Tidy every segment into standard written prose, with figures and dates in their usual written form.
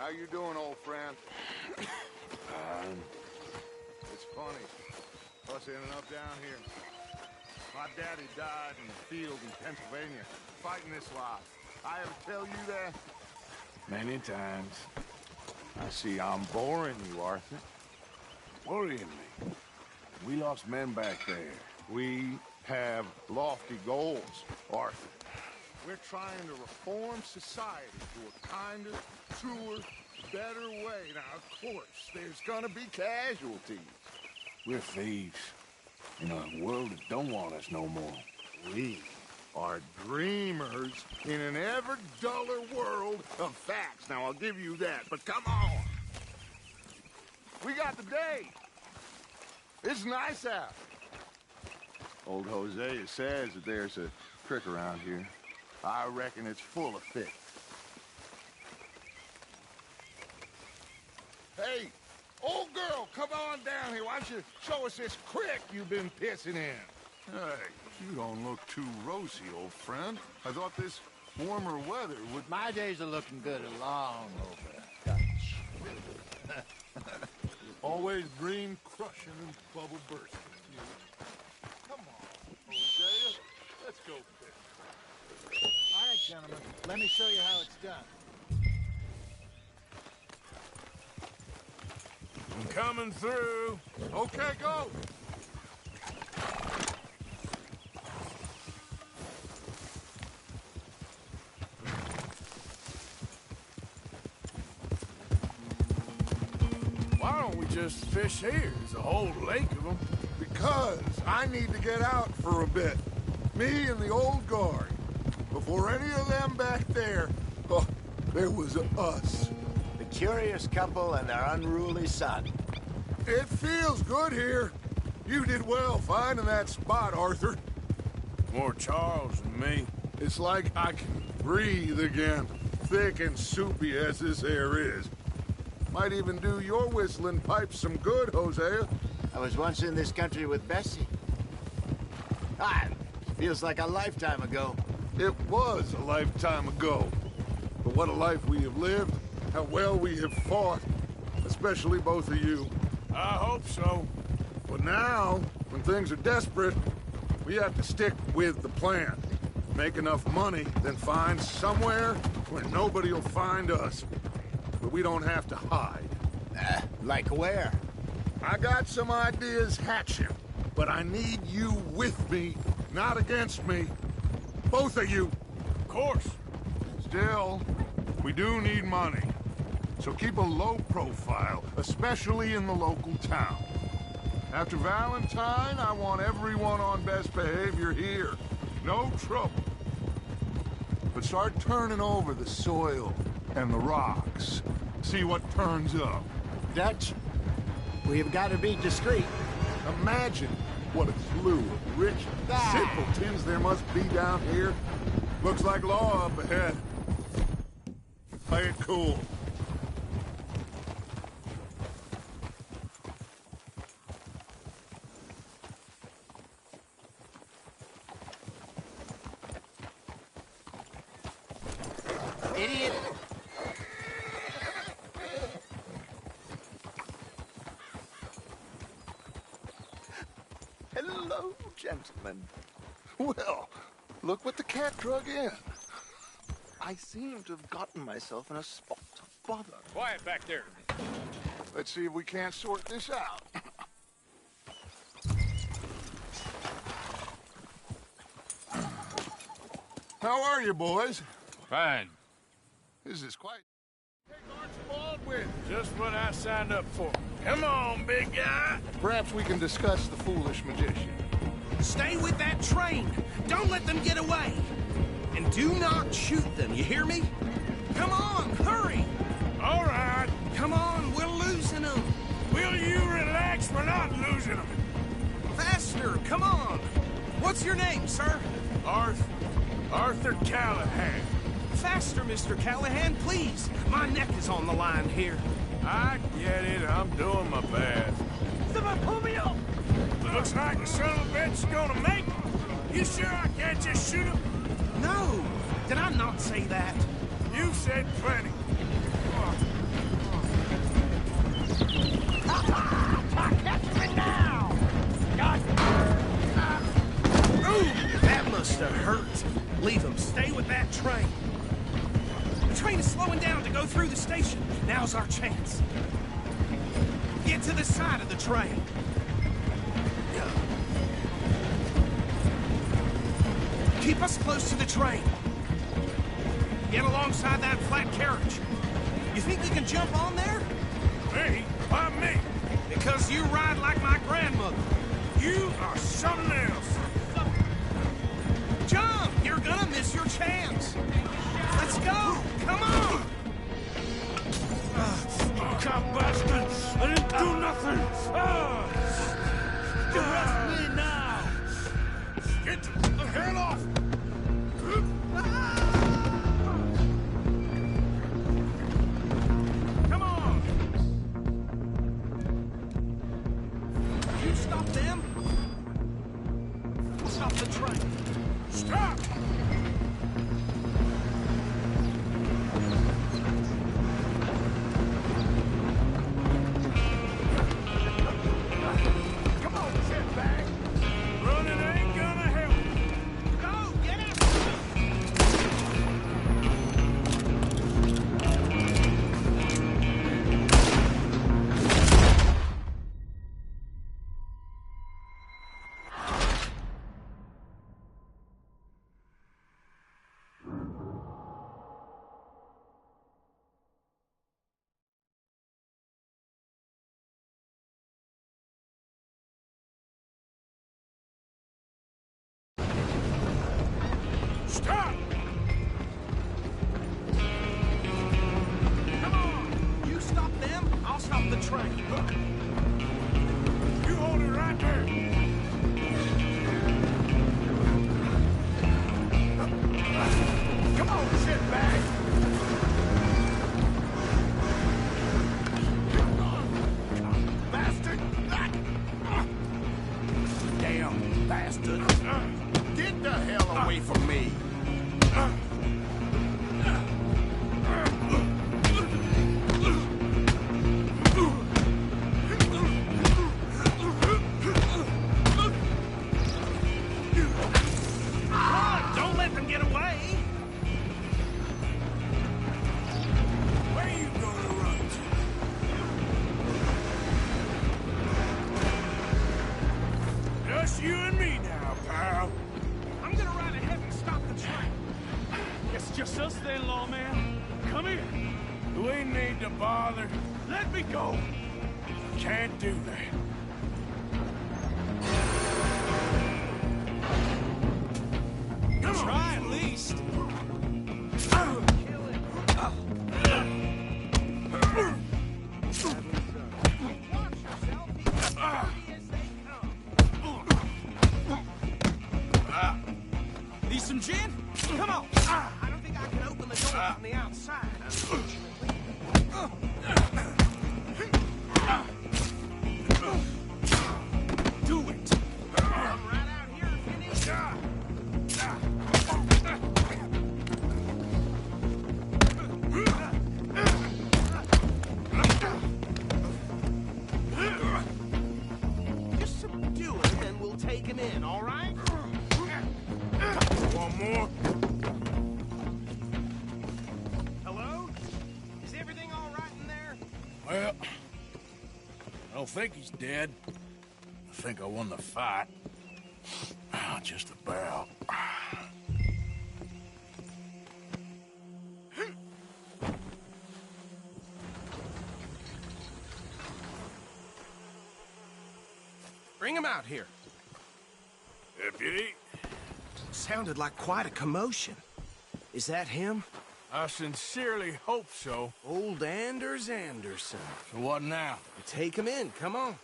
How you doing, old friend? It's funny. Us ending up down here. My daddy died in the field in Pennsylvania, fighting this life. I ever tell you that? Many times. I see I'm boring you, Arthur. Worrying me. We lost men back there. We have lofty goals, Arthur. We're trying to reform society to a kinder, truer, better way. Now, of course, there's gonna be casualties. We're thieves. In a world that don't want us no more. We are dreamers in an ever duller world of facts. Now, I'll give you that, but come on. We got the day. It's nice out. Old Hosea says that there's a creek around here. I reckon it's full of fish. Hey, old girl, come on down here. Why don't you show us this creek you've been pissing in? Hey, you don't look too rosy, old friend. I thought this warmer weather would... My days are looking good along over Dutch. Always green crushing and bubble bursting. Come on, Hosea. Let's go fish. All right, gentlemen. Let me show you how it's done. I'm coming through. Okay, go. Why don't we just fish here? There's a whole lake of them. Because I need to get out for a bit. Me and the old guard. Before any of them back there, oh, there was us. The curious couple and their unruly son. It feels good here. You did well finding that spot, Arthur. More Charles than me. It's like I can breathe again, thick and soupy as this air is. Might even do your whistling pipes some good, Hosea. I was once in this country with Bessie. Ah, feels like a lifetime ago. It was a lifetime ago. But what a life we have lived. How well we have fought. Especially both of you. I hope so. But now, when things are desperate, we have to stick with the plan. Make enough money, then find somewhere where nobody will find us. But we don't have to hide. Like where? I got some ideas hatching, but I need you with me, not against me. Both of you. Of course. Still, we do need money. So keep a low profile, especially in the local town. After Valentine, I want everyone on best behavior here. No trouble. But start turning over the soil and the rocks. See what turns up. Dutch, we've got to be discreet. Imagine what a slew of rich simpletons there must be down here. Looks like law up ahead. Play it cool. Idiot! Hello, gentlemen. Well, look what the cat drug in. I seem to have gotten myself in a spot of bother. Quiet back there. Let's see if we can't sort this out. How are you, boys? Fine. This is quite... Hey, Archibald, Just what I signed up for. Come on, big guy. perhaps we can discuss the foolish magician. Stay with that train. Don't let them get away. And do not shoot them, you hear me? Come on, hurry. All right. Come on, we're losing them. Will you relax? We're not losing them. Faster, come on. What's your name, sir? Arthur Callahan. Faster, Mr. Callahan, please. My neck is on the line here. I get it. I'm doing my best. Looks like the son of a bitch is gonna make it. You sure I can't just shoot him? No, did I not say that? You said plenty. used to hurt. Leave him. Stay with that train. The train is slowing down to go through the station. Now's our chance. Get to the side of the train. Keep us close to the train. Get alongside that flat carriage. You think you can jump on there? Me? Why me? Because you ride like my grandmother. You are something else. Jump! You're gonna miss your chance. Let's go! Come on! Cop bastard! I didn't do nothing! Arrest me now! Get the hell off! Come on! You stop them? Stop the train. Stop! Come on, shitbag! Running ain't gonna help. Go! Get it! Stop! Come on! You stop them, I'll stop the train. You hold it right there. Come on, shitbag! Bastard! Damn bastard. Get the hell away from me! Don't let them get away! Where you gonna run to? Just you and me now, pal. I'm gonna ride ahead and stop the train. It's just us then, lawman. Come here. We need to bother. Let me go. Can't do that. Try at least. Need some gin? Come on. I don't think I can open the door from the outside, unfortunately. Do it. Come right out here if you need to. Just subdue him and we'll take him in, all right? One more? Hello? Is everything all right in there? Well, I don't think he's dead. I think I won the fight. Just about. Bring him out here. Deputy, Sounded like quite a commotion. Is that him? I sincerely hope so. Old Anders Anderson. So what now? Take him in, come on.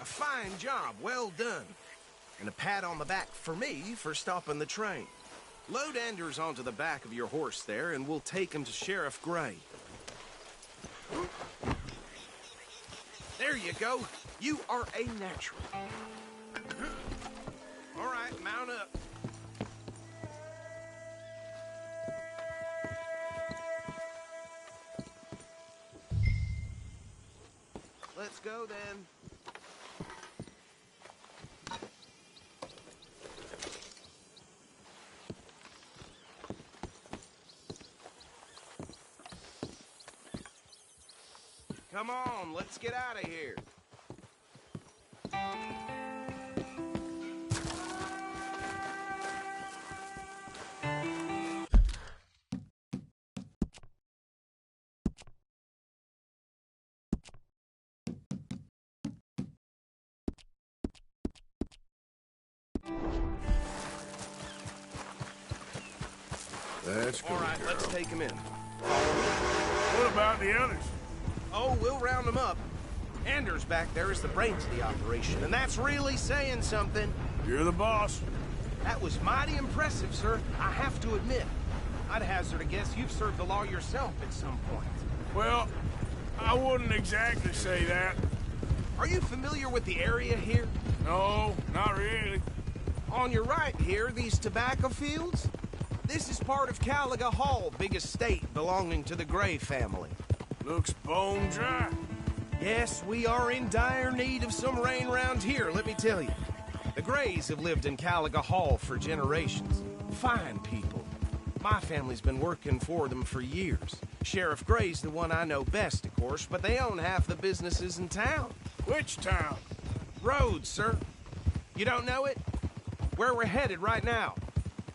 A fine job, well done. And a pat on the back for me for stopping the train. Load Anders onto the back of your horse there, and we'll take him to Sheriff Gray. There you go. You are a natural. All right, mount up. Let's go then. Come on, let's get out of here. Let's go, All right, girl. let's take him in. What about the others? Oh, we'll round them up. Anders back there is the brains of the operation, and that's really saying something. You're the boss. That was mighty impressive, sir. I have to admit. I'd hazard a guess you've served the law yourself at some point. Well, I wouldn't exactly say that. Are you familiar with the area here? No, not really. On your right here, these tobacco fields? This is part of Caliga Hall, big estate belonging to the Gray family. Looks bone dry. Yes, we are in dire need of some rain round here, let me tell you. The Grays have lived in Caliga Hall for generations. Fine people. My family's been working for them for years. Sheriff Gray's the one I know best, of course, but they own half the businesses in town. Which town? Rhodes, sir. You don't know it? Where we're headed right now.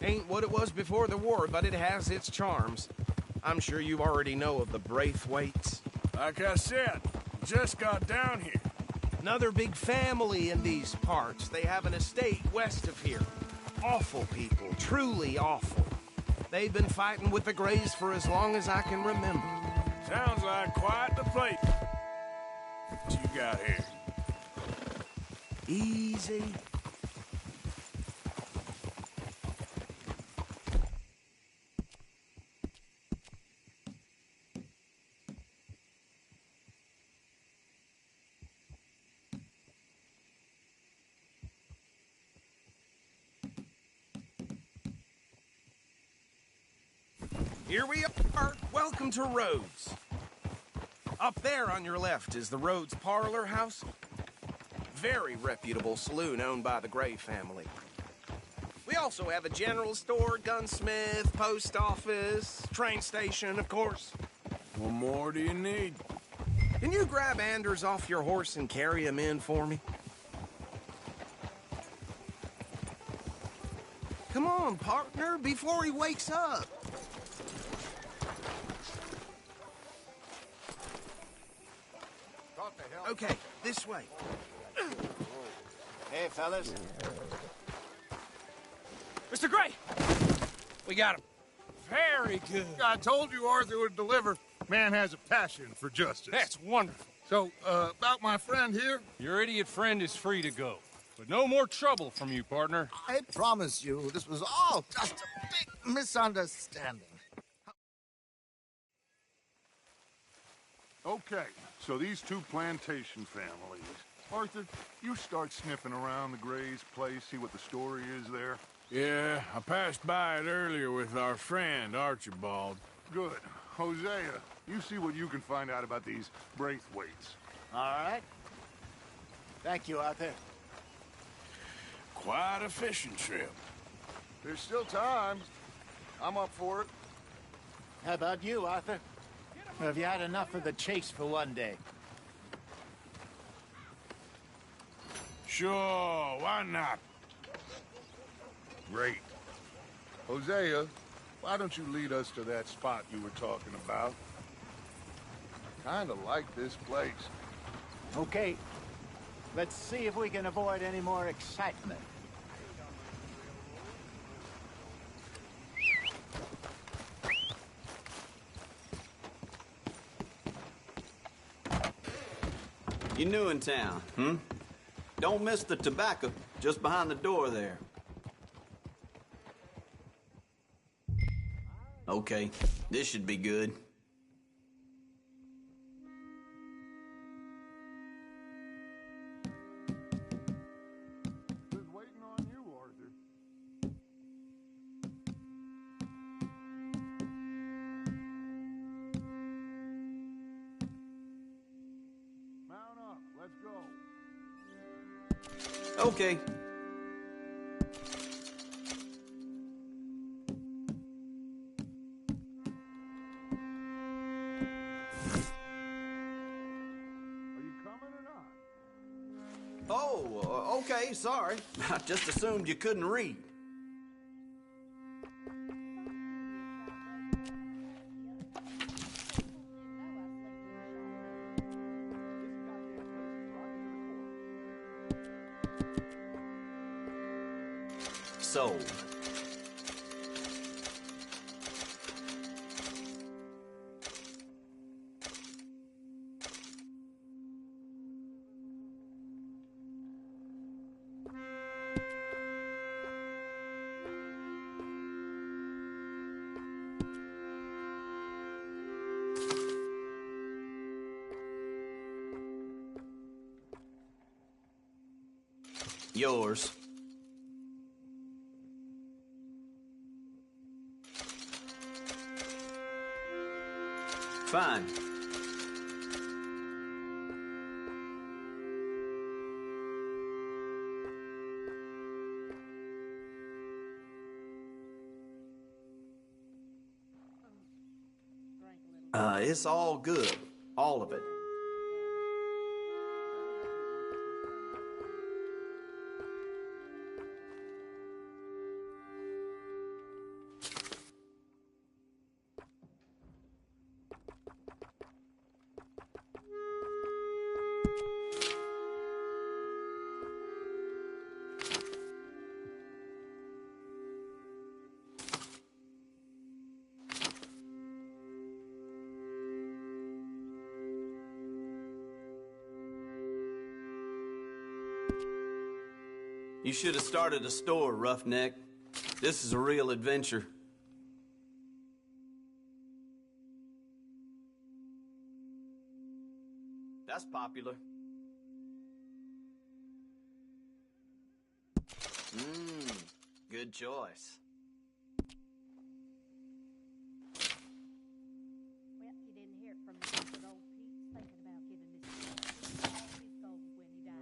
Ain't what it was before the war, but it has its charms. I'm sure you already know of the Braithwaites. Like I said, just got down here. Another big family in these parts. They have an estate west of here. Awful people, truly awful. They've been fighting with the Grays for as long as I can remember. Sounds like quite the place. What you got here? Easy. Here we are. Welcome to Rhodes. Up there on your left is the Rhodes Parlor House. Very reputable saloon owned by the Gray family. We also have a general store, gunsmith, post office, train station, of course. What more do you need? Can you grab Anders off your horse and carry him in for me? Come on, partner, before he wakes up. Okay, this way. Hey, fellas. Mr. Gray! We got him. Very good. I told you Arthur would deliver. Man has a passion for justice. That's wonderful. So, about my friend here? Your idiot friend is free to go. But no more trouble from you, partner. I promise you, this was all just a big misunderstanding. Okay, so these two plantation families. Arthur, you start sniffing around the Gray's place, see what the story is there. Yeah, I passed by it earlier with our friend, Archibald. Good. Hosea, you see what you can find out about these Braithwaites. All right. Thank you, Arthur. Quite a fishing trip. There's still time. I'm up for it. How about you, Arthur? Or have you had enough of the chase for one day? Sure, why not? Great. Hosea, why don't you lead us to that spot you were talking about? Kinda like this place. Okay. Let's see if we can avoid any more excitement. You new in town, hmm? Don't miss the tobacco, just behind the door there. Okay, this should be good. Who's waiting on you, Arthur? Mount up, let's go. Okay. sorry. I just assumed you couldn't read. Sold. Yours. Fine. It's all good. All of it. You should have started a store, Roughneck. This is a real adventure. That's popular. Good choice. Well, you didn't hear it from me, but old Pete's thinking about giving Mr. all his gold when he dies.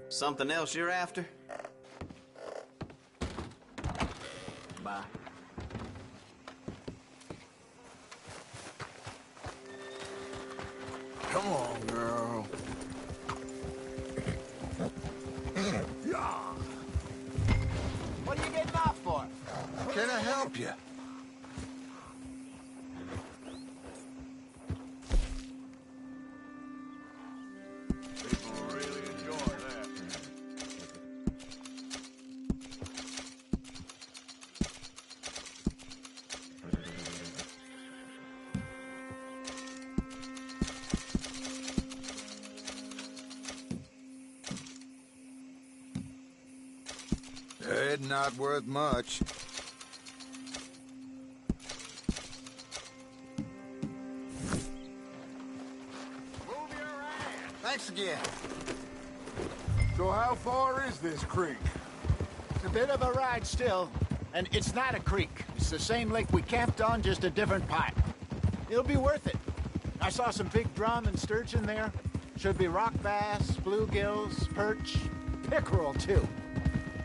Something else you're after? Bye. Come on, girl. What are you getting off for? Can I help you? People really enjoy that. It's not worth much. Move your ass. Thanks again. So how far is this creek? It's a bit of a ride still, and it's not a creek. It's the same lake we camped on, just a different part. It'll be worth it. I saw some big drum and sturgeon there. Should be rock bass, bluegills, perch, pickerel too.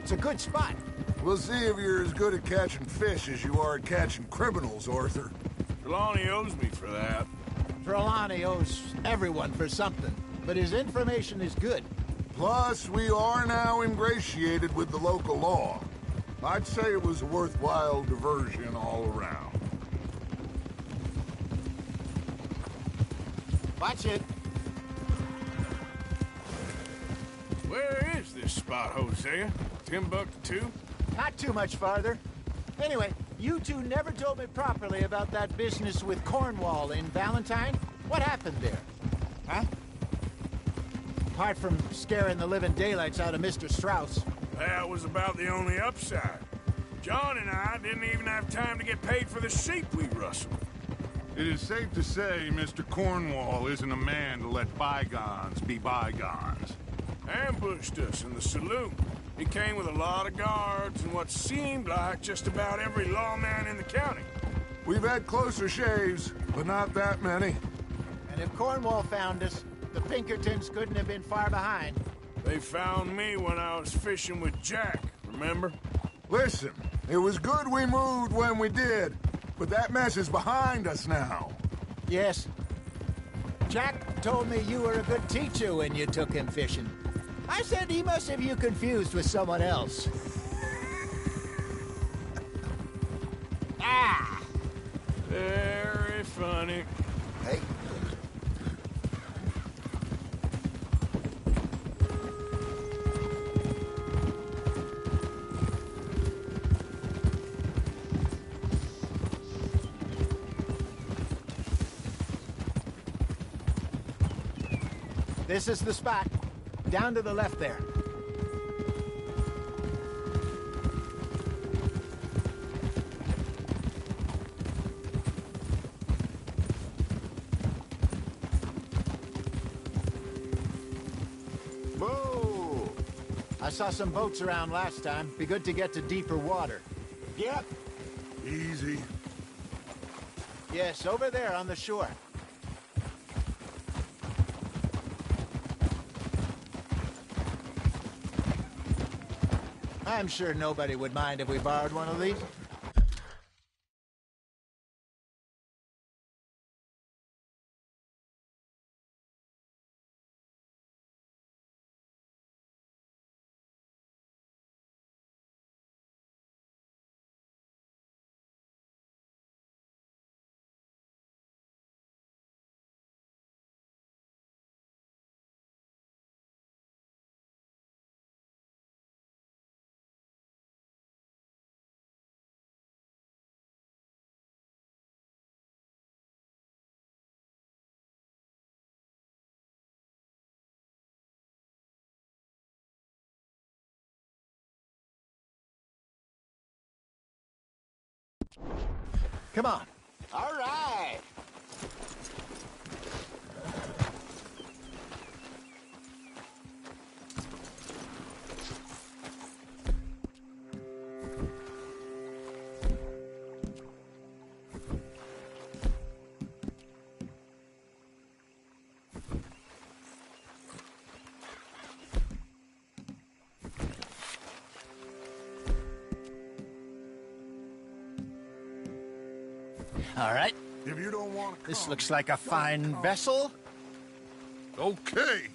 It's a good spot. We'll see if you're as good at catching fish as you are at catching criminals, Arthur. Trelawney owes me for that. Trelawney owes everyone for something, but his information is good. Plus, we are now ingratiated with the local law. I'd say it was a worthwhile diversion all around. Watch it. Where is this spot, Hosea? Timbuktu? Not too much farther. Anyway, you two never told me properly about that business with Cornwall in Valentine. What happened there? Huh? Apart from scaring the living daylights out of Mr. Strauss. That was about the only upside. John and I didn't even have time to get paid for the sheep we rustled. It is safe to say Mr. Cornwall isn't a man to let bygones be bygones. Ambushed us in the saloon. He came with a lot of guards and what seemed like just about every lawman in the county. We've had closer shaves, but not that many. And if Cornwall found us, the Pinkertons couldn't have been far behind. They found me when I was fishing with Jack, remember? Listen, it was good we moved when we did, but that mess is behind us now. Yes. Jack told me you were a good teacher when you took him fishing. I said he must have you confused with someone else. Ah! Very funny. Hey, This is the spot. Down to the left there. Whoa! I saw some boats around last time. Be good to get to deeper water. yep. Easy. Yes, over there on the shore. I'm sure nobody would mind if we borrowed one of these. Come on. All right. All right. If you don't want to This looks like a fine vessel. Okay.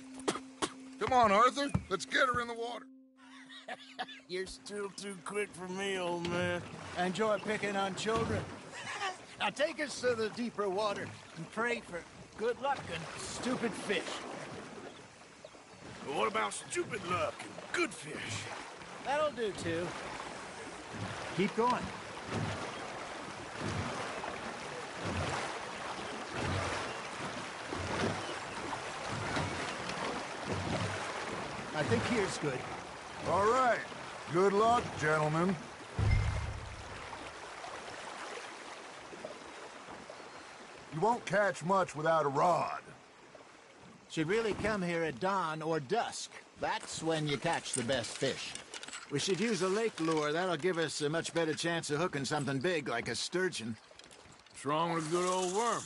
Come on, Arthur. Let's get her in the water. You're still too quick for me, old man. Enjoy picking on children. Now take us to the deeper water and pray for good luck and stupid fish. But what about stupid luck and good fish? That'll do, too. Keep going. I think here's good. All right. Good luck, gentlemen. You won't catch much without a rod. Should really come here at dawn or dusk. That's when you catch the best fish. We should use a lake lure. That'll give us a much better chance of hooking something big like a sturgeon. What's wrong with a good old worm?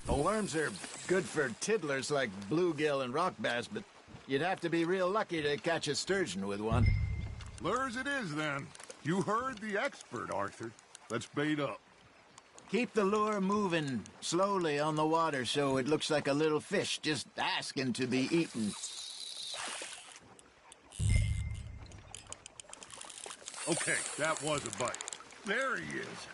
Well, worms are good for tiddlers like bluegill and rock bass, but you'd have to be real lucky to catch a sturgeon with one. Lures it is, then. You heard the expert, Arthur. Let's bait up. Keep the lure moving slowly on the water so it looks like a little fish just asking to be eaten. Okay, that was a bite. There he is.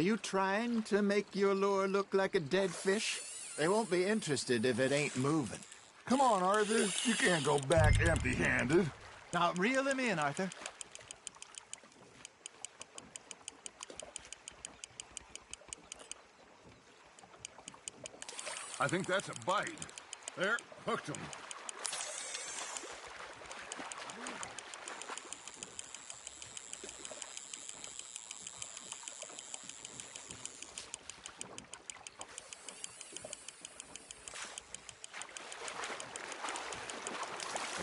Are you trying to make your lure look like a dead fish? They won't be interested if it ain't moving. Come on, Arthur. You can't go back empty-handed. Now, reel him in, Arthur. I think that's a bite. There, hooked him.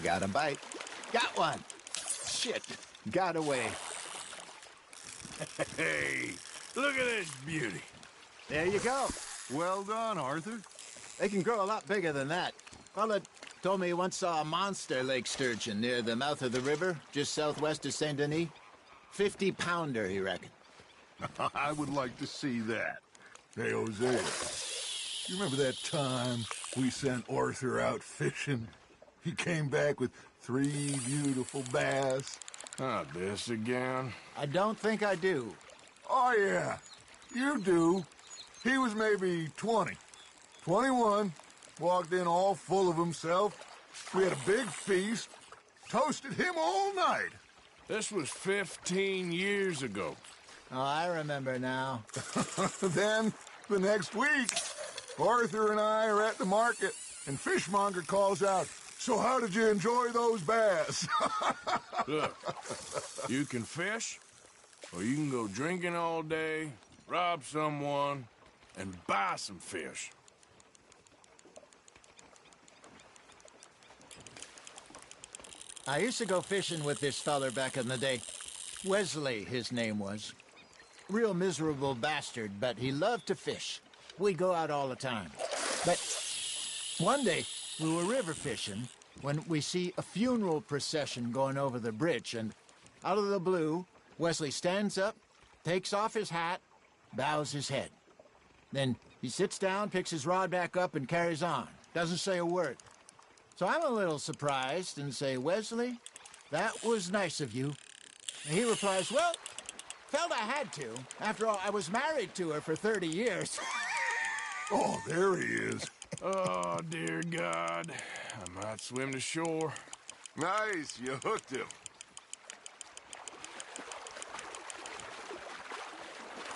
Got a bite. Got one. Shit. Got away. Hey, look at this beauty. There you go. Well done, Arthur. They can grow a lot bigger than that. Fella told me he once saw a monster lake sturgeon near the mouth of the river, just southwest of Saint Denis. 50-pounder, he reckoned. I would like to see that. Hey, Hosea, you remember that time we sent Arthur out fishing? He came back with 3 beautiful bass. Not this again. I don't think I do. Oh, yeah, you do. He was maybe 20, 21, walked in all full of himself. We had a big feast, toasted him all night. This was 15 years ago. Oh, I remember now. Then, the next week, Arthur and I are at the market, and Fishmonger calls out, "So how did you enjoy those bass?" Look, you can fish, or you can go drinking all day, rob someone, and buy some fish. I used to go fishing with this feller back in the day. Wesley, his name was. Real miserable bastard, but he loved to fish. We'd go out all the time. But one day, we were river fishing when we see a funeral procession going over the bridge, and out of the blue, Wesley stands up, takes off his hat, bows his head. Then he sits down, picks his rod back up, and carries on. Doesn't say a word. So I'm a little surprised and say, "Wesley, that was nice of you." And he replies, "Well, felt I had to. After all, I was married to her for 30 years. Oh, there he is. Oh, dear God. I might swim to shore. Nice, you hooked him.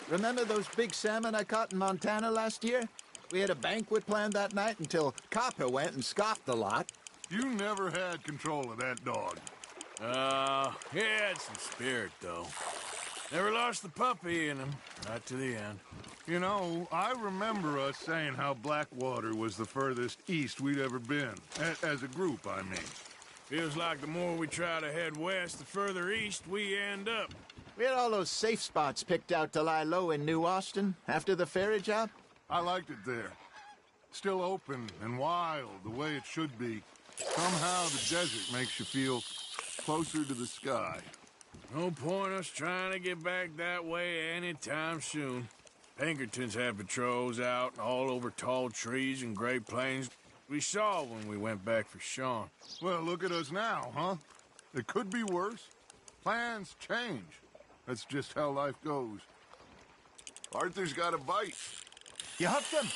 Remember those big salmon I caught in Montana last year? We had a banquet planned that night until Copper went and scoffed the lot. You never had control of that dog. He had some spirit, though. Never lost the puppy in him, not to the end. You know, I remember us saying how Blackwater was the furthest east we'd ever been. As a group, I mean. Feels like the more we try to head west, the further east we end up. We had all those safe spots picked out to lie low in New Austin after the ferry job. I liked it there. Still open and wild, the way it should be. Somehow the desert makes you feel closer to the sky. No point us trying to get back that way anytime soon. Pinkertons had patrols out all over tall trees and Great Plains. We saw when we went back for Sean. Well, look at us now, huh? It could be worse. Plans change. That's just how life goes. Arthur's got a bite. You hooked him?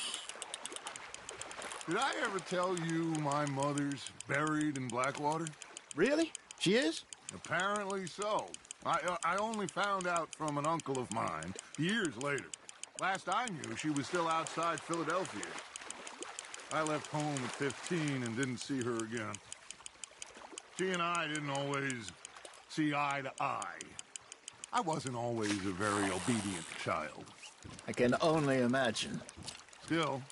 Did I ever tell you my mother's buried in Blackwater? Really? She is? Apparently so. I only found out from an uncle of mine years later. Last I knew, she was still outside Philadelphia. I left home at 15 and didn't see her again. She and I didn't always see eye to eye. I wasn't always a very obedient child. I can only imagine. Still,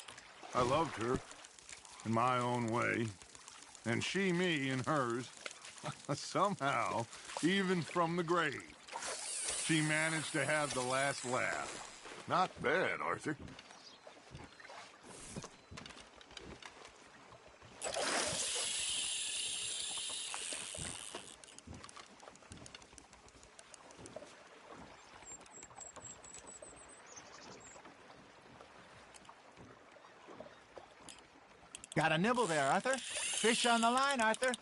I loved her in my own way, and she me in hers. Somehow, even from the grave, she managed to have the last laugh. Not bad, Arthur. Got a nibble there, Arthur. Fish on the line, Arthur.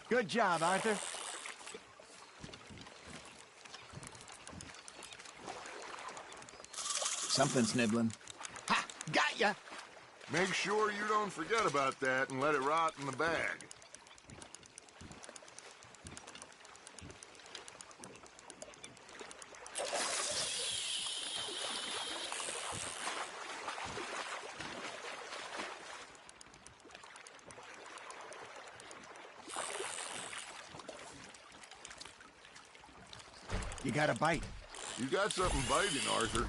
Good job, Arthur. Something's nibbling. Ha! Got ya! Make sure you don't forget about that and let it rot in the bag. You got a bite. You got something biting, Arthur.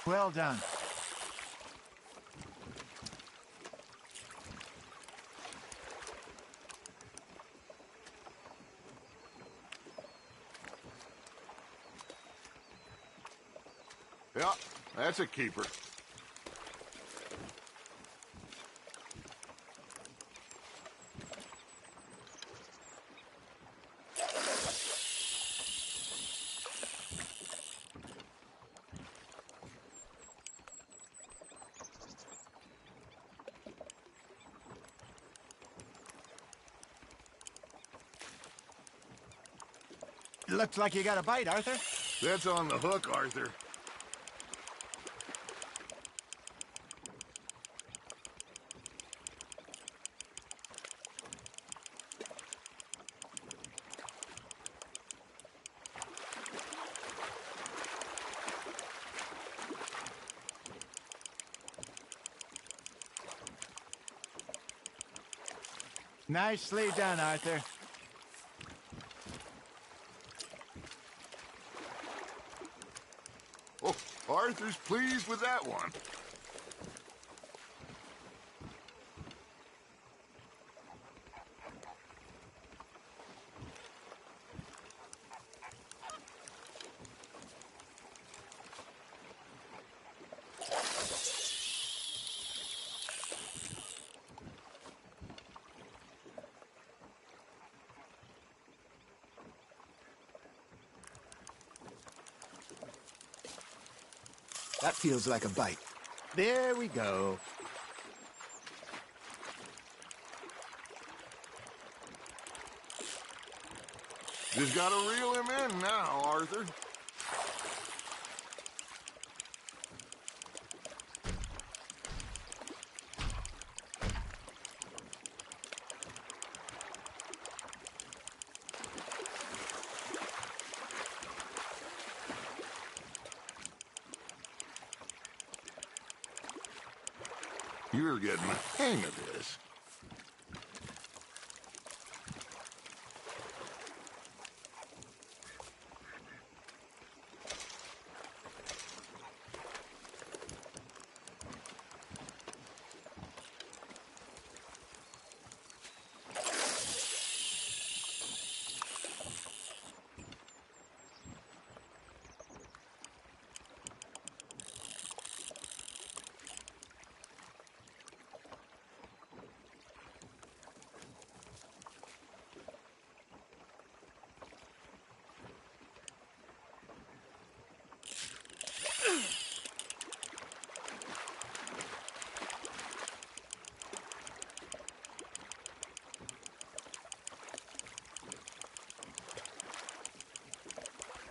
Well done. Yeah, that's a keeper. Looks like you got a bite, Arthur. That's on the hook, Arthur. Nicely done, Arthur. Oh, Arthur's pleased with that one. That feels like a bite. There we go. Just gotta reel him in now, Arthur. You're getting the hang of this.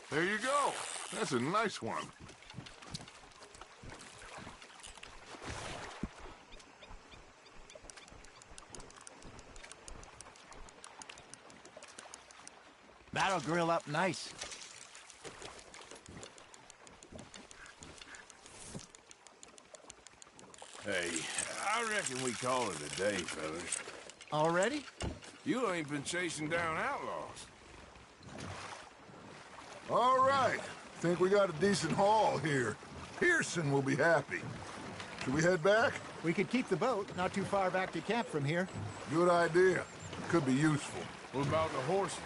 There you go. That's a nice one. That'll grill up nice. Hey, I reckon we call it a day, fellas. Already? You ain't been chasing down outlaws. All right. Think we got a decent haul here. Pearson will be happy. Should we head back? We could keep the boat not too far back to camp from here. Good idea. Could be useful. What about the horses?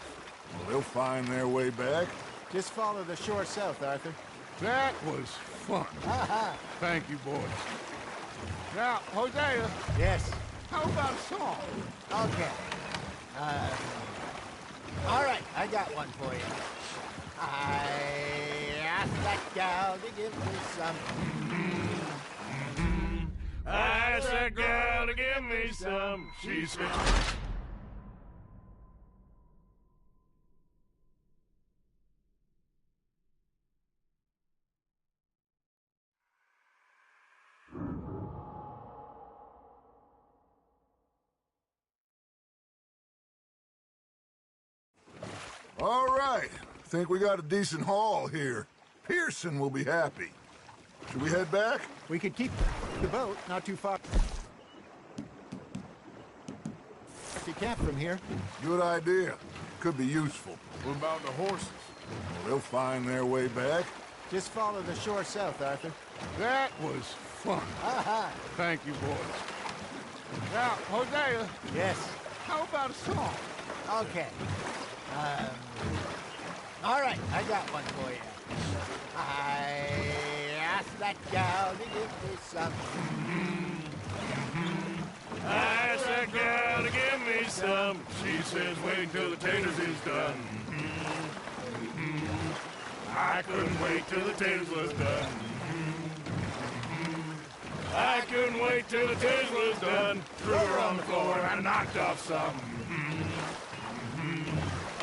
Well, they'll find their way back. Just follow the shore south, Arthur. That was fun. Thank you, boys. Now, Hosea, Yes. how about a song? Okay. All right, I got one for you. I asked that gal to give me some. I asked that girl to give me some. She said. All right. Think we got a decent haul here. Pearson will be happy. Should we head back? We could keep the boat not too far. If you camp from here. Good idea. Could be useful. What about the horses? Well, they'll find their way back. Just follow the shore south, Arthur. That was fun. Thank you, boys. Now, Hosea, Yes. how about a song? Okay. All right, I got one for you. I asked that gal to give me some. I asked that gal to give me some. She says wait till the taters is done. I couldn't wait till the taters was done. I couldn't wait till the taters was done. Threw her on the floor and knocked off some.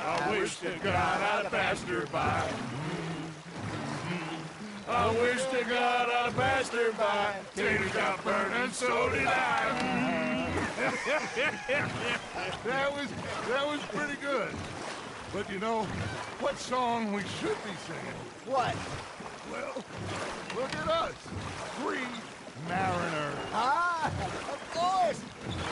I wish to God I'd passed her by. I wish to God I'd passed her by. Taters got burned and so did I. That was pretty good. But you know, what song we should be singing? What? Well, look at us. 3 mariners. Of course.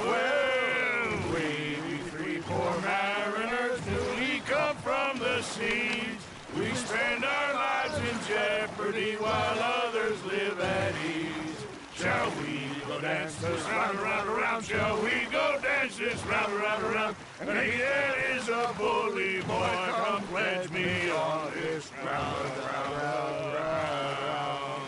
Well, we 3 poor mariners newly come from the seas. We spend our lives in jeopardy while others live at ease. Shall we go dance this round, around, around? Shall we go dance this round, around, around? And he that is a bully boy, come pledge me on this round, round, round, round.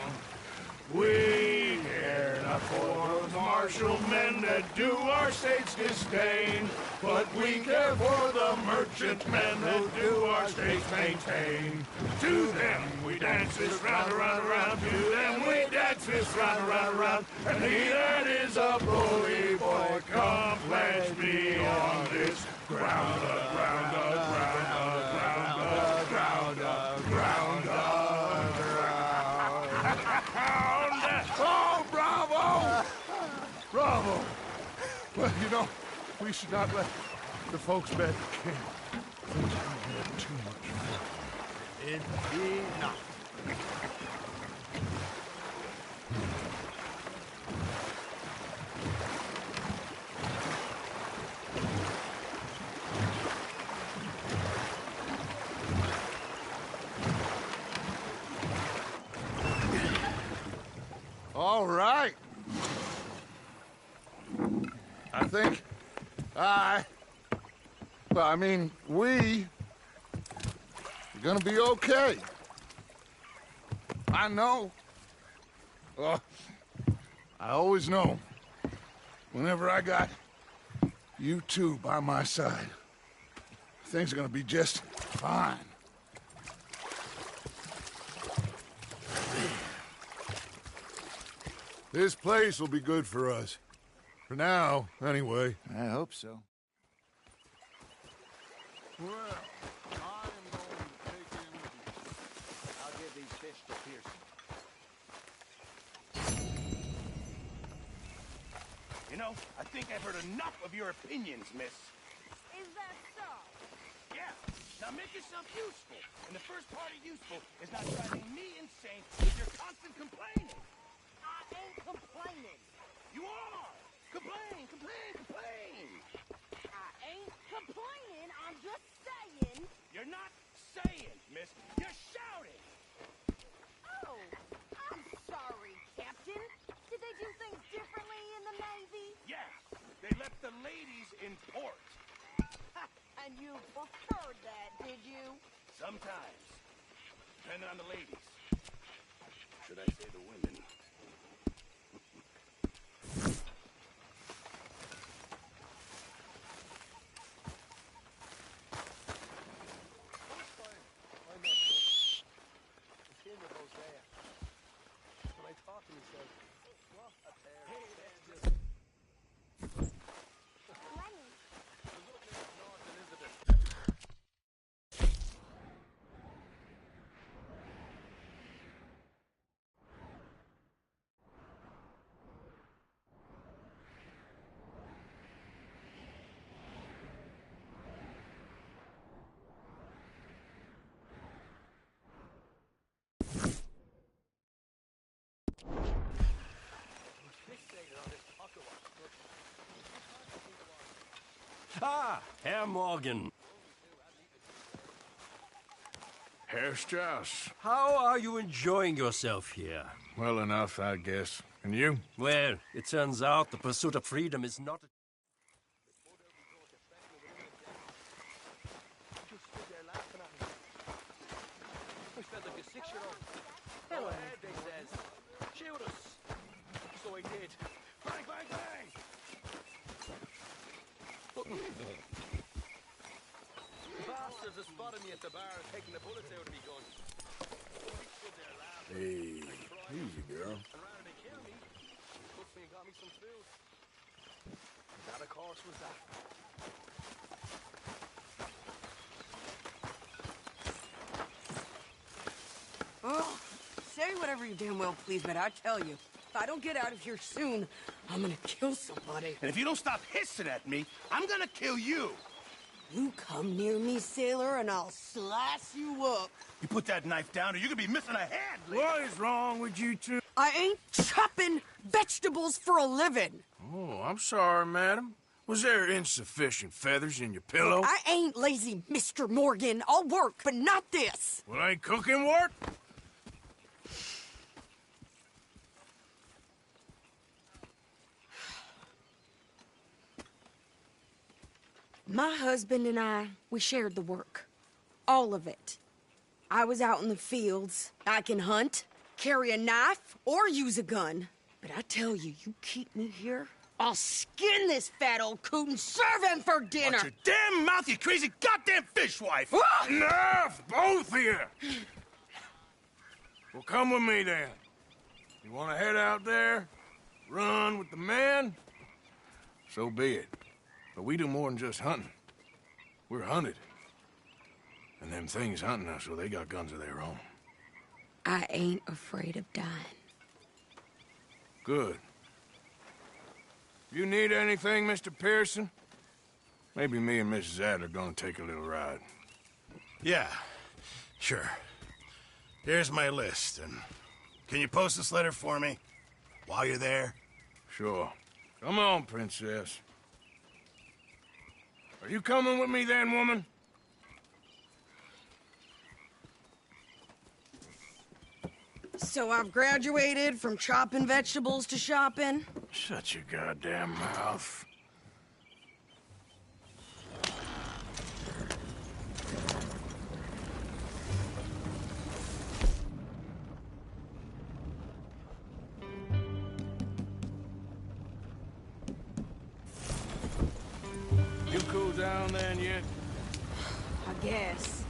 We care not for the martial men that do our state's disdain, but we care for the merchant men that do our state's maintain. To them we dance this round, around, around. To them we dance this round, around, around. And he that is a bully boy, come pledge me on this ground, ground, ground, ground, ground, ground, ground. Oh, bravo! Bravo! Well, you know, we should not let the folks back at camp think we had too much fun. Indeed not. All right. I think we are gonna be okay. I know. I always know. Whenever I got you two by my side, things are gonna be just fine. This place will be good for us. For now, anyway. I hope so. Well, I am going to take in... I'll give these fish to Pearson. You know, I think I've heard enough of your opinions, miss. Is that so? Yeah. Now make yourself useful. And the first part of useful is not driving me insane with your constant complaining. I ain't complaining. You are! Complain, complain, complain! I ain't complaining. I'm just saying. You're not saying, miss. You're shouting! Oh, I'm sorry, Captain. Did they do things differently in the Navy? Yeah, they left the ladies in port. And you preferred that, did you? Sometimes. Depending on the ladies. Should I say the women? Ah, Herr Morgan. Herr Strauss. How are you enjoying yourself here? Well enough, I guess. And you? Well, it turns out the pursuit of freedom is not... Hello, he says. Shoot us. So he did. Bang, bang, bang! Bastards have spotted me at the bar taking the bullets out of me gun. Hey, easy, girl. And rather than kill me, he took me and got me some food. That, of course, was that. Oh, say whatever you damn well please, but I tell you, if I don't get out of here soon, I'm gonna kill somebody. And if you don't stop hissing at me, I'm gonna kill you. You come near me, sailor, and I'll slice you up. You put that knife down or you're gonna be missing a hand. What is wrong with you two? I ain't chopping vegetables for a living. Oh, I'm sorry, madam. Was there insufficient feathers in your pillow? I ain't lazy, Mr. Morgan. I'll work, but not this. Well, ain't cooking work? My husband and I, we shared the work. All of it. I was out in the fields. I can hunt, carry a knife, or use a gun. But I tell you, you keep me here, I'll skin this fat old coot and serve him for dinner. Watch your damn mouth, you crazy goddamn fishwife! Enough, both of you! Well, come with me, then. You want to head out there, run with the men? So be it. But we do more than just hunting. We're hunted. And them things hunting us, so they got guns of their own. I ain't afraid of dying. Good. You need anything, Mr. Pearson? Maybe me and Mrs. Adler gonna take a little ride. Yeah, sure. Here's my list, and can you post this letter for me while you're there? Sure. Come on, princess. Are you coming with me then, woman? So I've graduated from chopping vegetables to shopping. Shut your goddamn mouth. You cool down then yet? I guess.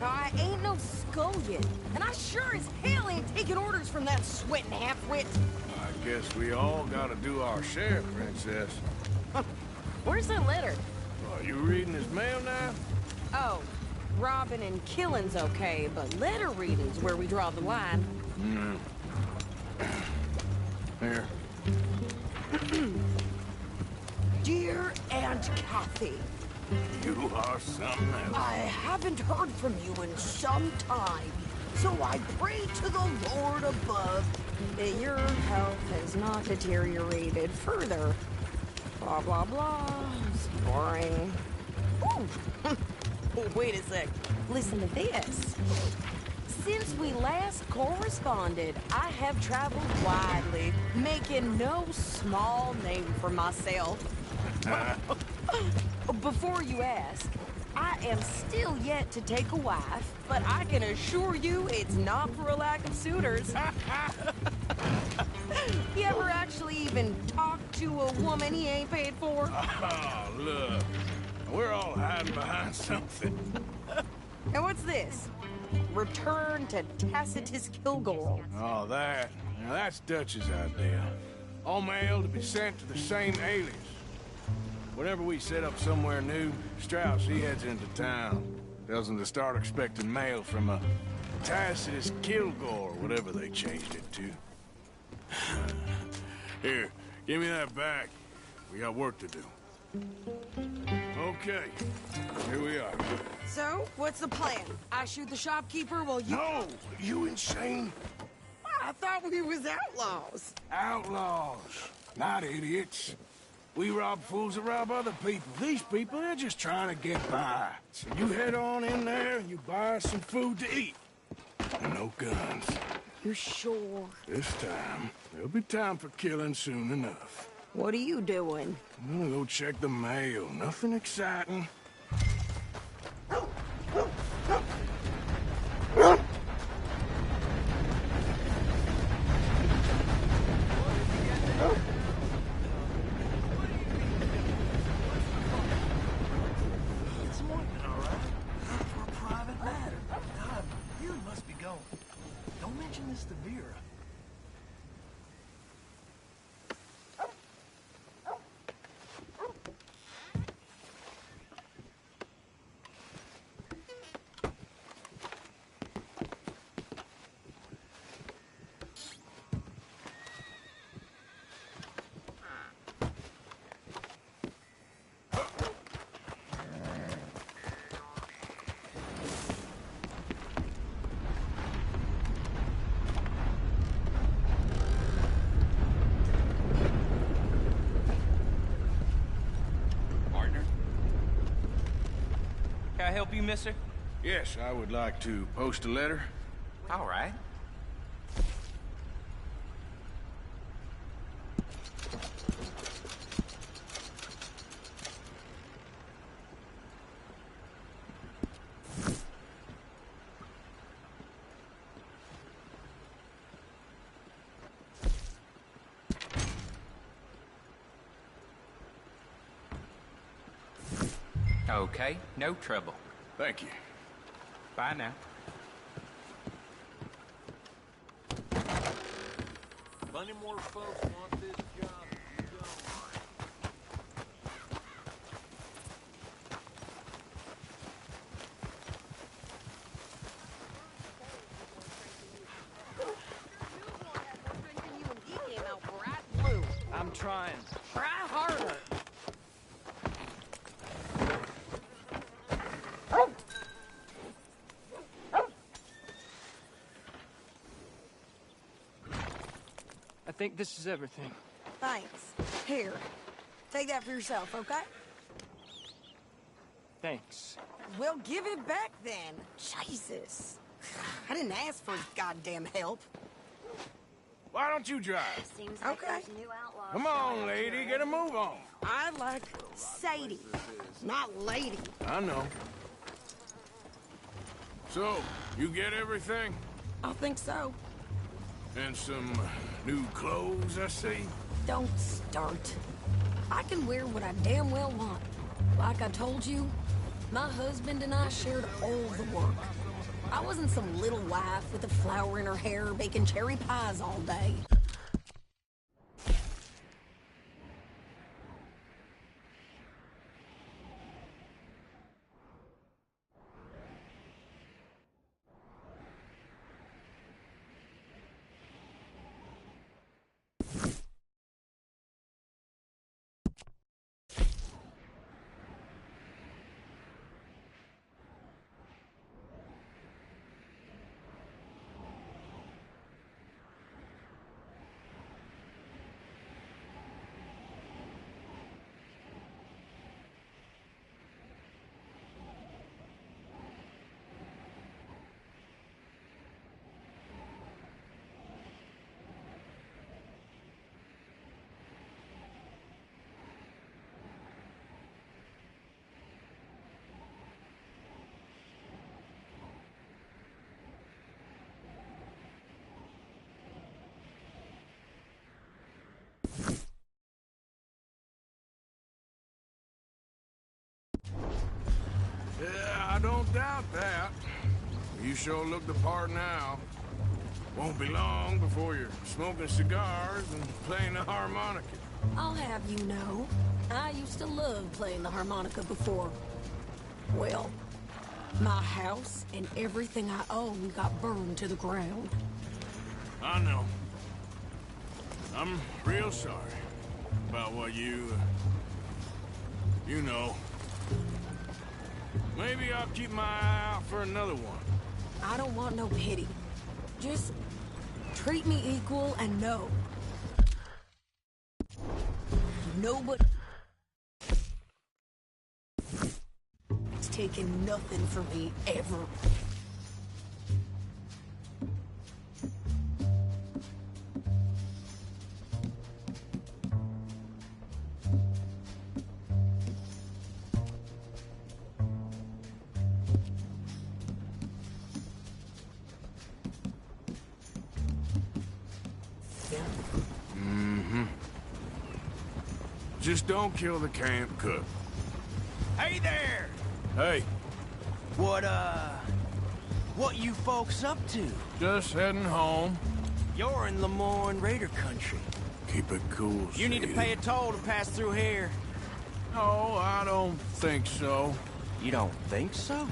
I ain't no scullion, and I sure as hell ain't taking orders from that sweating half-wit. I guess we all gotta do our share, princess. Where's that letter? Are you reading his mail now? Oh, robbing and killing's okay, but letter reading's where we draw the line. Here. Dear Aunt Kathy, You are something else. I haven't heard from you in some time, so I pray to the Lord above that your health has not deteriorated further. Blah, blah, blah. It's boring. Ooh. Wait a sec. Listen to this. Since we last corresponded, I have traveled widely, making no small name for myself. Before you ask, I am still yet to take a wife, but I can assure you it's not for a lack of suitors. You ever actually even talk to a woman he ain't paid for? Oh, look. We're all hiding behind something. And what's this? Return to Tacitus Kilgore. Oh, that. Now, that's Dutch's idea. All mail to be sent to the same alias. Whenever we set up somewhere new, Strauss, he heads into town. Tells them to start expecting mail from a Tacitus Kilgore, whatever they changed it to. Here, give me that back. We got work to do. Okay, here we are. So, what's the plan? I shoot the shopkeeper while you... No! You insane? I thought we was outlaws. Outlaws, not idiots. We rob fools that rob other people. These people, they're just trying to get by. So you head on in there and you buy us some food to eat. And no guns. You're sure? This time, there'll be time for killing soon enough. What are you doing? I'm gonna go check the mail. Nothing exciting. Can I help you, mister? Yes, I would like to post a letter. All right. Okay, no trouble. Thank you. Bye now. Plenty more folks want this job than you don't. I'm trying. Try harder. I think this is everything. Thanks. Here, take that for yourself, okay? Thanks. Well, give it back then. Jesus. I didn't ask for goddamn help. Why don't you drive? Seems like Okay. there's new outlaws. Come on, lady, get a move on. I like Sadie, not lady. I know. So, you get everything? I think so. And some new clothes, I see? Don't start. I can wear what I damn well want. Like I told you, my husband and I shared all the work. I wasn't some little wife with a flower in her hair baking cherry pies all day. Yeah, I don't doubt that. You sure look the part now. Won't be long before you're smoking cigars and playing the harmonica. I'll have you know, I used to love playing the harmonica before. Well, my house and everything I own got burned to the ground. I know. I'm real sorry about what you know. Maybe I'll keep my eye out for another one. I don't want no pity. Just treat me equal and know. Nobody taken nothing from me ever. Just don't kill the camp cook. Hey there! Hey, What you folks up to? just heading home. You're in Lemoyne Raider country. Keep it cool, You need to Sadie. pay a toll to pass through here. No, I don't think so. You don't think so?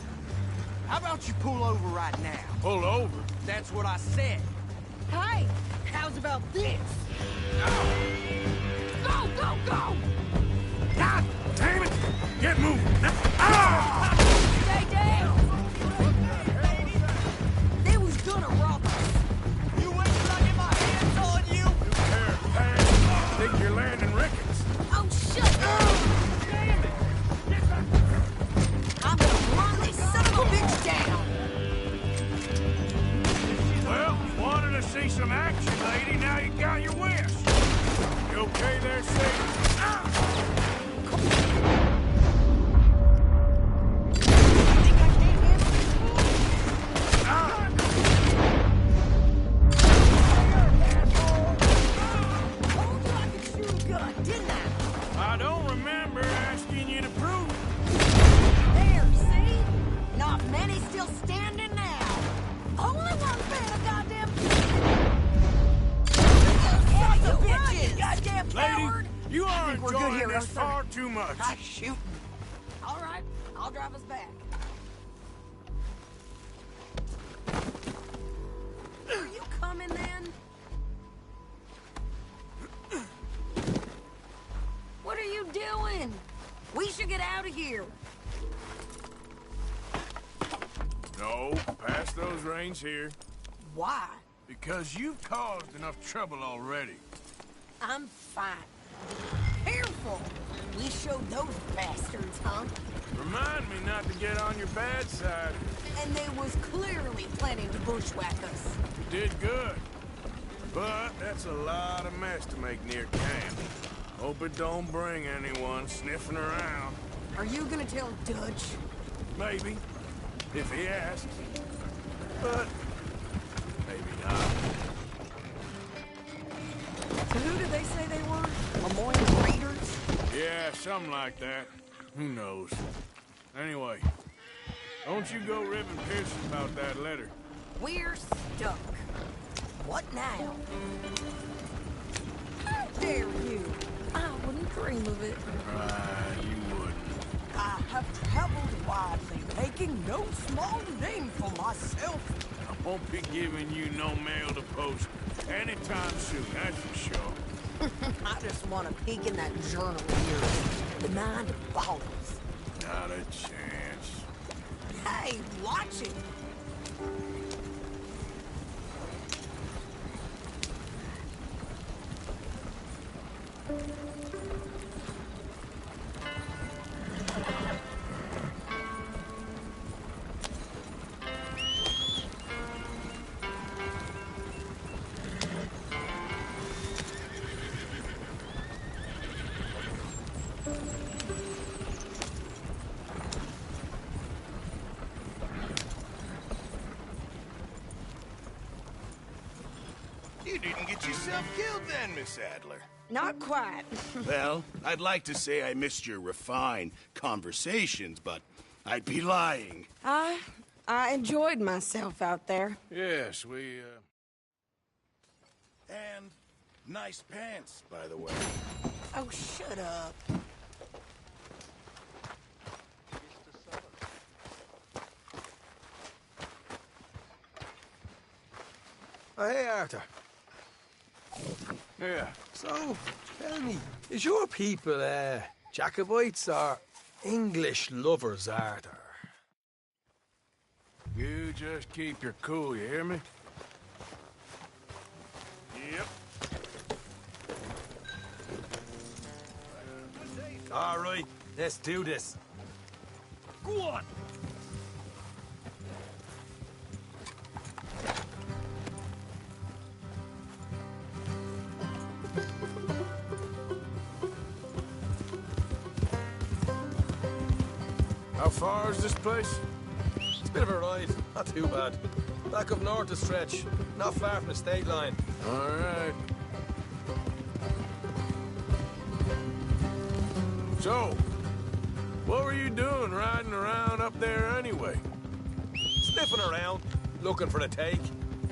How about you pull over right now? Pull over? That's what I said. Hey, how's about this? Go, go, go! God damn it! Get moving! Ah! Stay down! They was gonna rob us. You wait till I get my hands on you! Think you're landing Ricketts. Oh, shut up! Damn it! I'm gonna run this son of a bitch down! Well, wanted to see some action, lady. Now you got your wish. You okay there, Sadie? I don't remember asking you to prove it. There, see? Not many still standing now. Only one fan of goddamn... Sons of bitches! Goddamn coward! Lady, you are we're good enjoying here, this Arthur. far too much. I'm shooting. All right, I'll drive us back. Are you coming then? What are you doing? We should get out of here. No, pass those reins here. Why? Because you've caused enough trouble already. I'm fine. Careful! We showed those bastards, huh? Remind me not to get on your bad side. And they was clearly planning to bushwhack us. You did good. But that's a lot of mess to make near camp. Hope it don't bring anyone sniffing around. Are you gonna tell Dutch? Maybe, if he asks. But maybe not. So who did they say they were? Lemoyne Raiders? Yeah, something like that. Who knows? Anyway, don't you go ribbing Pearson about that letter. We're stuck. What now? How dare you? I wouldn't dream of it. Right, you wouldn't. I have traveled widely, making no small name for myself. I won't be giving you no mail to post anytime soon, that's for sure. I just want to peek in that journal of yours. The mind follows. Not a chance. Hey, watch it. You didn't get yourself killed then, Miss Adler. Not quite. Well, I'd like to say I missed your refined conversations, but I'd be lying. I enjoyed myself out there. Yes, we, And nice pants, by the way. Oh, shut up. Oh, hey, Arthur. yeah. So, tell me, is your people, Jacobites or English lovers, Arthur? You just keep your cool, you hear me? Yep. All right, let's do this. Go on! How far is this place? It's a bit of a ride. Not too bad. Back up north a stretch. Not far from the state line. All right. So, what were you doing riding around up there anyway? Sniffing around, looking for a take.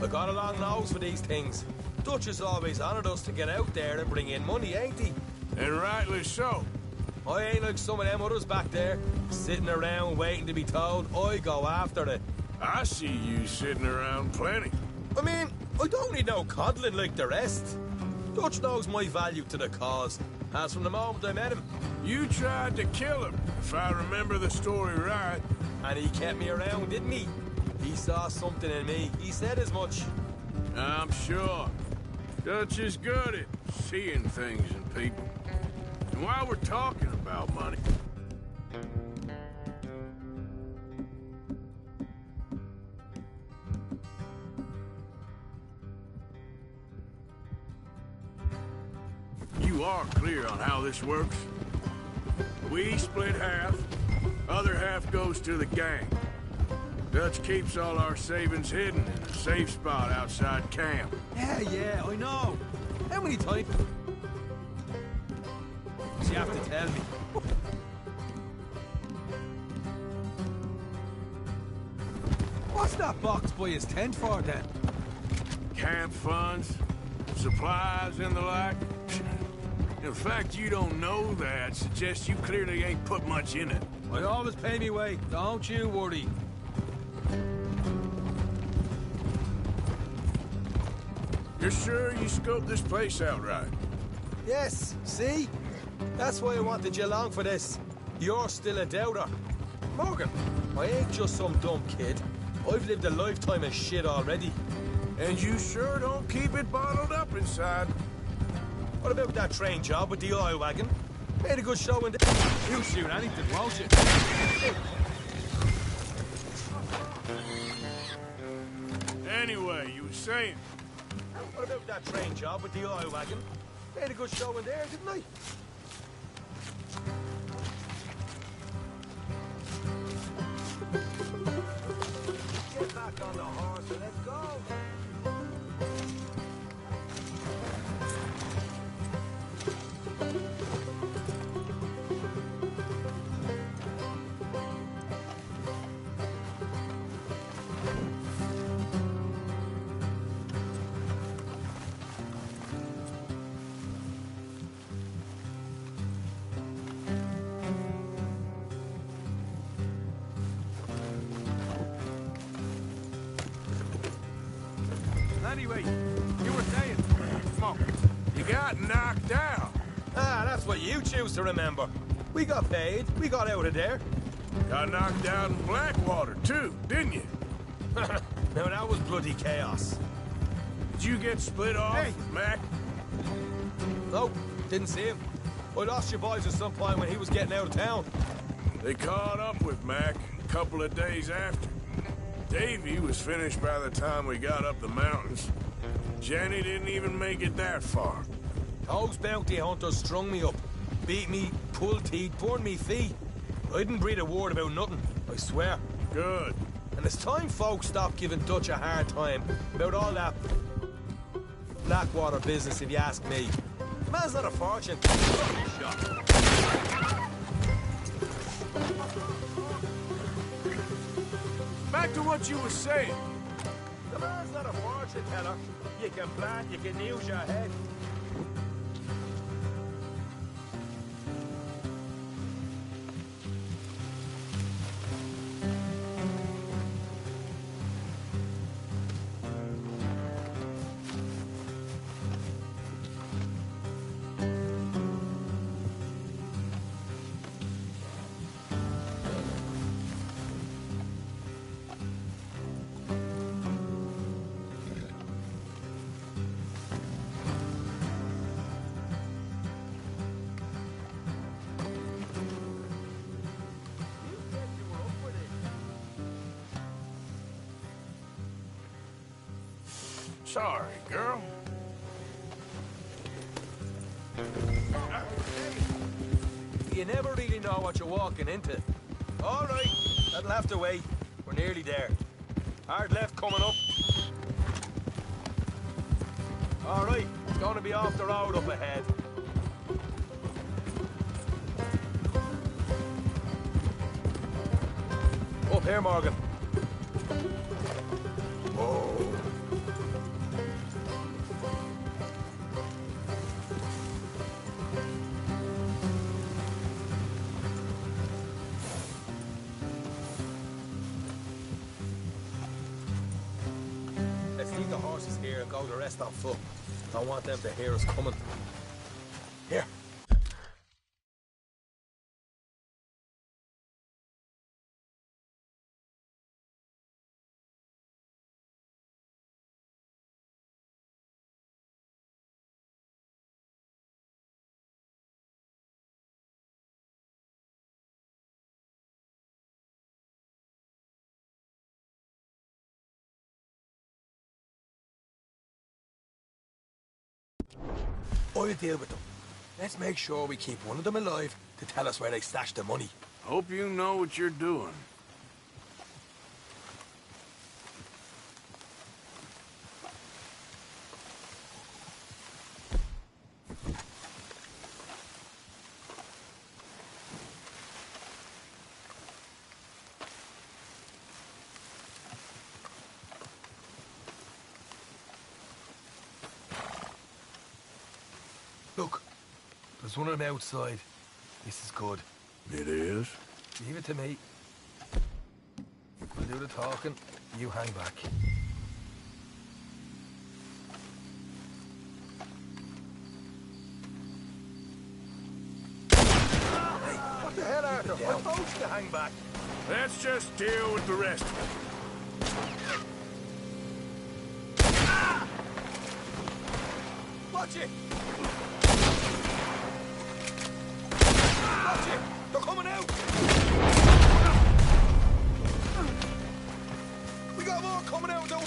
I got a long nose for these things. Dutch has always honoured us to get out there and bring in money, ain't he? And rightly so. I ain't like some of them others back there, sitting around waiting to be told. I go after it. I see you sitting around plenty. I mean, I don't need no coddling like the rest. Dutch knows my value to the cause, as from the moment I met him. You tried to kill him, if I remember the story right. And he kept me around, didn't he? He saw something in me. He said as much. I'm sure. Dutch is good at seeing things in people. And while we're talking about money... You are clear on how this works? We split half, other half goes to the gang. Dutch keeps all our savings hidden in a safe spot outside camp. Yeah, I know. How many times? You have to tell me. What's that box by his tent for, then? Camp funds, supplies, and the like. The fact you don't know that suggests you clearly ain't put much in it. I always pay me way. Don't you worry. You're sure you scoped this place out right? Yes, see? That's why I wanted you along for this. You're still a doubter. Morgan, I ain't just some dumb kid. I've lived a lifetime of shit already. And you sure don't keep it bottled up inside. What about that train job with the oil wagon? Made a good show in the... You shoot anything, won't you? Anyway, you were saying... What about that train job with the oil wagon? Made a good show in there, didn't I? Get back on the horse and let's go. Anyway, you were saying... Come on. You got knocked out. Ah, that's what you choose to remember. We got paid. We got out of there. Got knocked out in Blackwater, too, didn't you? Now, that was bloody chaos. Did you get split off with Mac? Nope, didn't see him. I lost your boys at some point when he was getting out of town. They caught up with Mac a couple of days after. Davy was finished by the time we got up the mountains. Jenny didn't even make it that far. Those bounty hunters strung me up. Beat me, pulled teeth, burned me feet. I didn't breathe a word about nothing, I swear. Good. And it's time folks stopped giving Dutch a hard time about all that Blackwater business, if you ask me. The man's not a fortune. Back to what you were saying. The man's not a fortune teller. You can plan, you can use your head. Sorry, girl. You never really know what you're walking into. All right, that'll have to wait. We're nearly there. Hard left coming up. All right, it's going to be off the road up ahead. Up here, Morgan. Oh. Let's leave the horses here and go the rest on foot. Don't want them to hear us coming. Here. I'll deal with them. Let's make sure we keep one of them alive to tell us where they stashed the money. Hope you know what you're doing. Look, there's one of them outside. This is good. It is? Leave it to me. I'll do the talking, you hang back. Hey, what the hell, Arthur? I told you to hang back. Let's just deal with the rest of it. Watch it! Watch it! They're coming out! We got more coming out, though!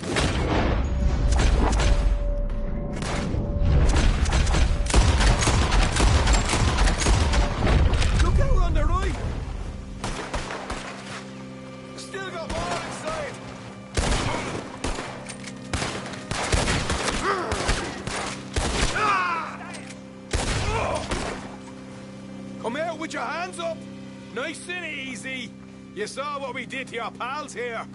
Look out on the right! Still got more inside! Come out with your hands up! Nice and easy! You saw what we did to your pals here!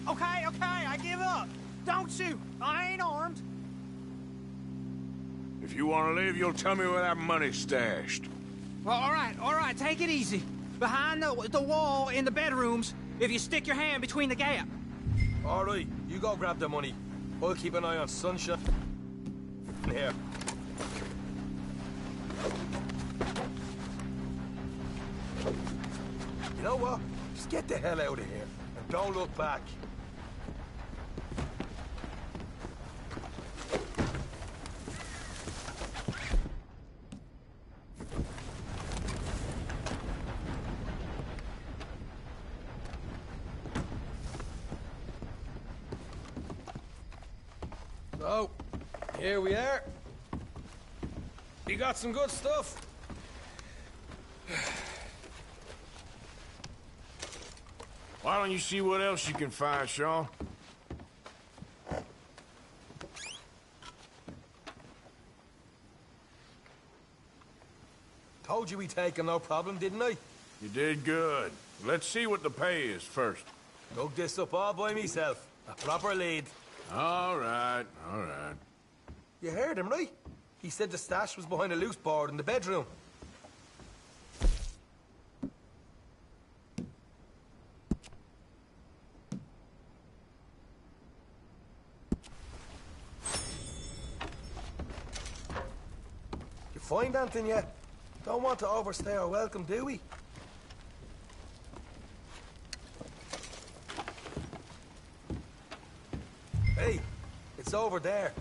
Okay, I give up. Don't shoot. I ain't armed. If you want to leave, you'll tell me where that money's stashed. Well, all right, take it easy. Behind the wall in the bedrooms, if you stick your hand between the gap. All right, you go grab the money. I'll keep an eye on Sunshine. Here. You know what? Just get the hell out of here and don't look back. So, here we are. You got some good stuff. Why don't you see what else you can find, Sean? Told you we'd take him, no problem, didn't I? You did good. Let's see what the pay is first. Dug this up all by myself. A proper lead. All right, all right. You heard him, right? He said the stash was behind a loose board in the bedroom. You find anything yet? Don't want to overstay our welcome, do we? Hey, it's over there.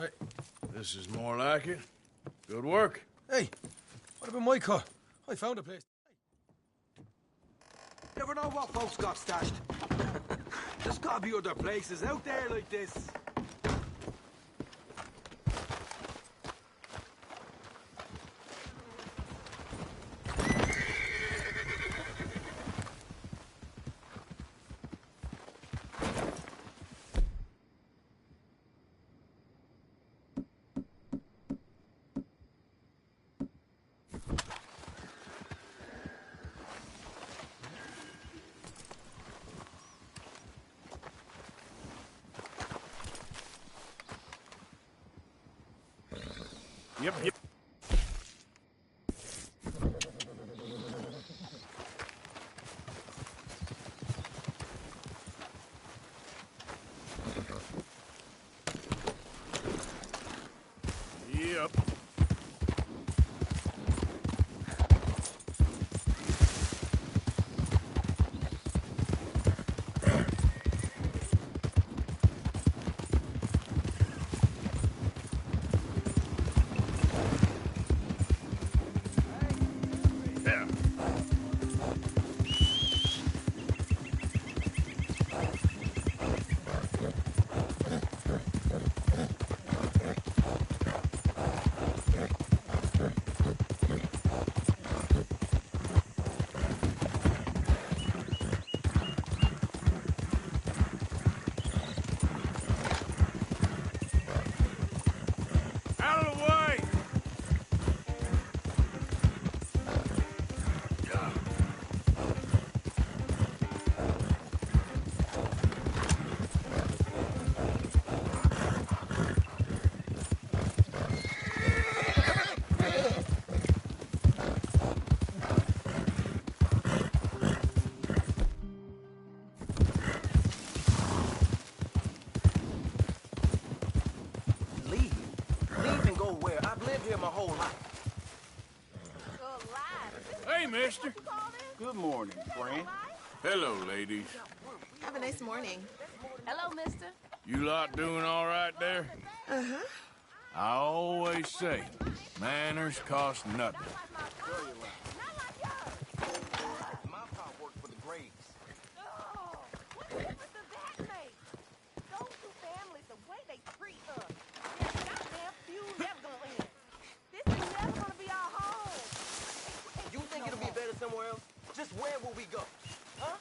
Right. This is more like it. Good work. Hey, what about my car? I found a place. Never know what folks got stashed. There's gotta be other places out there like this. Yep, yep. Yep. Out of the way! Leave. Leave and go where? I've lived here my whole life. Hey, mister. Good morning, friend. Hello, ladies. Have a nice morning. Hello, mister. You lot doing all right there? Uh-huh. I always say, manners cost nothing. My pop worked for the Graves. What difference does that make? Those two families, the way they treat us, their goddamn feud never gonna end. This is never gonna be our home. You think it'll be better somewhere else? Just where will we go? Huh?